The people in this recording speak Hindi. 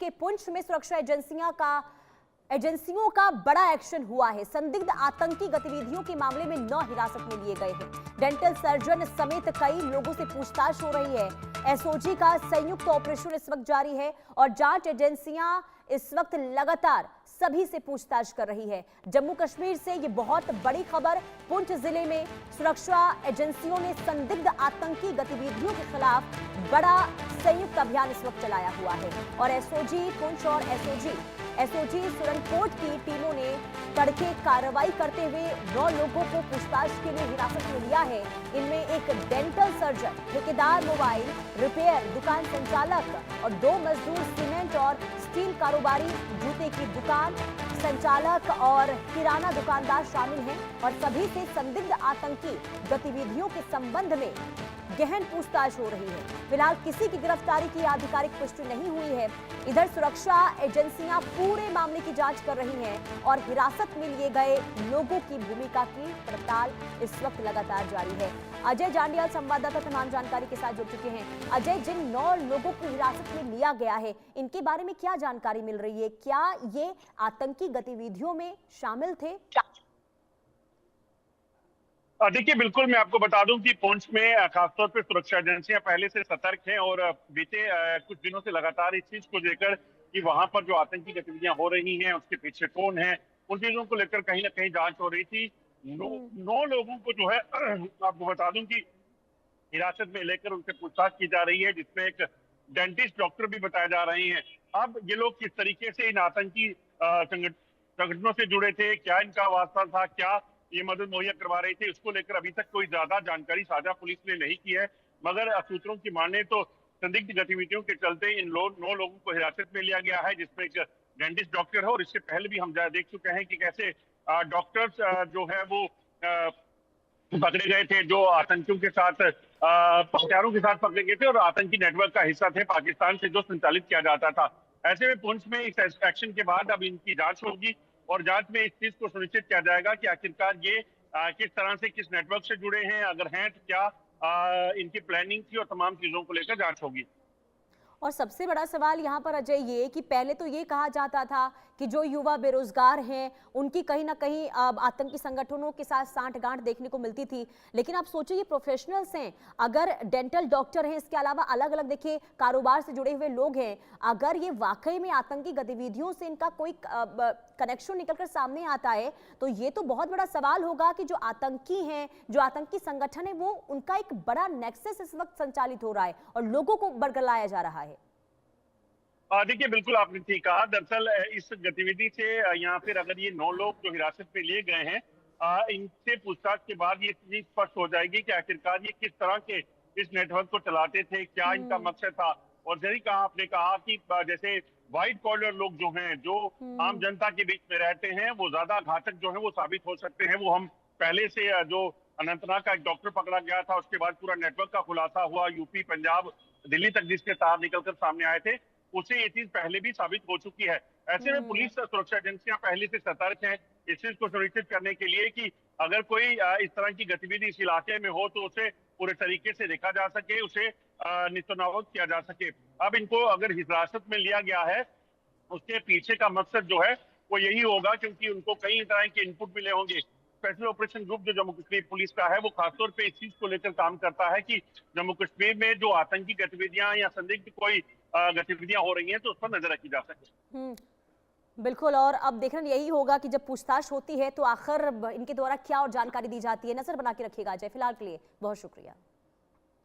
कि पुंछ में सुरक्षा एजेंसियों का बड़ा एक्शन हुआ है। संदिग्ध आतंकी गतिविधियों के मामले में 9 हिरासत में लिए गए हैं। डेंटल सर्जन समेत कई लोगों से पूछताछ हो रही है। एसओजी का संयुक्त ऑपरेशन इस वक्त जारी है और जांच एजेंसियां इस वक्त लगातार सभी से पूछताछ कर रही है। जम्मू कश्मीर से ये बहुत बड़ी खबर। पुंछ जिले में सुरक्षा एजेंसियों ने संदिग्ध आतंकी गतिविधियों के खिलाफ बड़ा संयुक्त अभियान इस वक्त चलाया हुआ है और एसओजी पुंछ और एसओजी सुरनकोट की टीमों ने तड़के कार्रवाई करते हुए 9 लोगों को पूछताछ के लिए हिरासत में लिया है। इनमें एक डेंटल सर्जन, ठेकेदार मोबाइल रिपेयर दुकान संचालक और 2 मजदूर सीमेंट और स्टील कारोबारी, जूते की दुकान संचालक और किराना दुकानदार शामिल हैं और सभी से संदिग्ध आतंकी गतिविधियों के संबंध में गहन पूछताछ हो रही है। फिलहाल किसी की गिरफ्तारी की आधिकारिक पुष्टि नहीं हुई है। इधर सुरक्षा एजेंसियां पूरे मामले की जांच कर रही हैं और हिरासत में लिए गए लोगों की भूमिका की पड़ताल इस वक्त लगातार जारी है। अजय जांडियाल संवाददाता तमाम जानकारी के साथ जुड़ चुके हैं। अजय, जिन 9 लोगों को हिरासत में लिया गया है, इनके बारे में क्या जानकारी मिल रही है? क्या ये आतंकी गतिविधियों में शामिल थे? देखिए, बिल्कुल मैं आपको बता दूं कि पुंछ में खासतौर पर सुरक्षा एजेंसियां पहले से सतर्क हैं और बीते कुछ दिनों से लगातार इस चीज को लेकर कि वहां पर जो आतंकी गतिविधियां हो रही हैं उसके पीछे कौन है, उन चीजों को लेकर कहीं ना कहीं जांच हो रही थी। 9 लोगों को जो है आपको बता दूं कि हिरासत में लेकर उनसे पूछताछ की जा रही है, जिसमें एक डेंटिस्ट डॉक्टर भी बताए जा रहे हैं। अब ये लोग किस तरीके से इन आतंकी संगठनों से जुड़े थे, क्या इनका वास्ता था, क्या ये मदद मुहैया करवा रहे थे, उसको लेकर अभी तक कोई ज्यादा जानकारी साझा पुलिस ने नहीं की है। मगर सूत्रों की माने तो संदिग्ध गतिविधियों के चलते इन 9 लोगों को हिरासत में लिया गया है, जिसमें एक डेंटिस्ट डॉक्टर है और इससे पहले भी हम देख चुके हैं कि कैसे डॉक्टर्स जो है वो पकड़े गए थे, जो आतंकियों के साथ हथियारों के साथ पकड़े गए थे और आतंकी नेटवर्क का हिस्सा थे, पाकिस्तान से जो संचालित किया जाता था। ऐसे में पुंछ में इस एक्शन के बाद अब इनकी जांच होगी और जांच में इस चीज को सुनिश्चित किया जाएगा कि आखिरकार ये किस तरह से किस नेटवर्क से जुड़े हैं, अगर हैं तो क्या इनकी प्लानिंग थी, और तमाम चीजों को लेकर जांच होगी। और सबसे बड़ा सवाल यहाँ पर अजय ये कि पहले तो ये कहा जाता था कि जो युवा बेरोजगार हैं उनकी कहीं ना कहीं आतंकी संगठनों के साथ सांठ-गांठ देखने को मिलती थी, लेकिन आप सोचिए ये प्रोफेशनल्स हैं, अगर डेंटल डॉक्टर हैं, इसके अलावा अलग अलग देखिए कारोबार से जुड़े हुए लोग हैं, अगर ये वाकई में आतंकी गतिविधियों से इनका कोई कनेक्शन निकलकर सामने आता है तो ये तो बहुत बड़ा सवाल होगा कि जो आतंकी हैं, जो आतंकी संगठन है, वो उनका एक बड़ा नेक्सस इस वक्त संचालित हो रहा है और लोगों को बरगलाया जा रहा है। देखिए, बिल्कुल आपने ठीक कहा। दरअसल इस गतिविधि से यहाँ फिर अगर ये 9 लोग जो हिरासत में लिए गए हैं, इनसे पूछताछ के बाद ये चीज स्पष्ट हो जाएगी कि आखिरकार ये किस तरह के इस नेटवर्क को चलाते थे, क्या इनका मकसद था। और जैसे कहा आपने कहा कि जैसे व्हाइट कॉलर लोग जो हैं, जो आम जनता के बीच में रहते हैं, वो ज्यादा घातक जो है वो साबित हो सकते हैं। वो हम पहले से जो अनंतनाग का एक डॉक्टर पकड़ा गया था, उसके बाद पूरा नेटवर्क का खुलासा हुआ, यूपी, पंजाब, दिल्ली तक जिसके तार निकलकर सामने आए थे, उसे ये चीज पहले भी साबित हो चुकी है। ऐसे में पुलिस सुरक्षा एजेंसियां पहले से सतर्क हैं इस चीज को सुनिश्चित करने के लिए कि अगर कोई इस तरह की गतिविधि इस इलाके में हो तो उसे पूरे तरीके से देखा जा सके, उसे निस्तनाबूद किया जा सके। अब इनको अगर हिरासत में लिया गया है, उसके पीछे का मकसद जो है वो यही होगा, क्योंकि उनको कई तरह के इनपुट मिले होंगे। स्पेशल ऑपरेशन ग्रुप जो जम्मू कश्मीर पुलिस का है, वो खासतौर पे इस चीज को लेकर काम करता है कि जम्मू कश्मीर में जो आतंकी गतिविधियां या संदिग्ध कोई गतिविधियां हो रही हैं तो उस पर नजर रखी जा सके। बिल्कुल, और अब देखना यही होगा कि जब पूछताछ होती है तो आखिर इनके द्वारा क्या और जानकारी दी जाती है। नजर बना के रखिएगा अजय। फिलहाल के लिए बहुत शुक्रिया।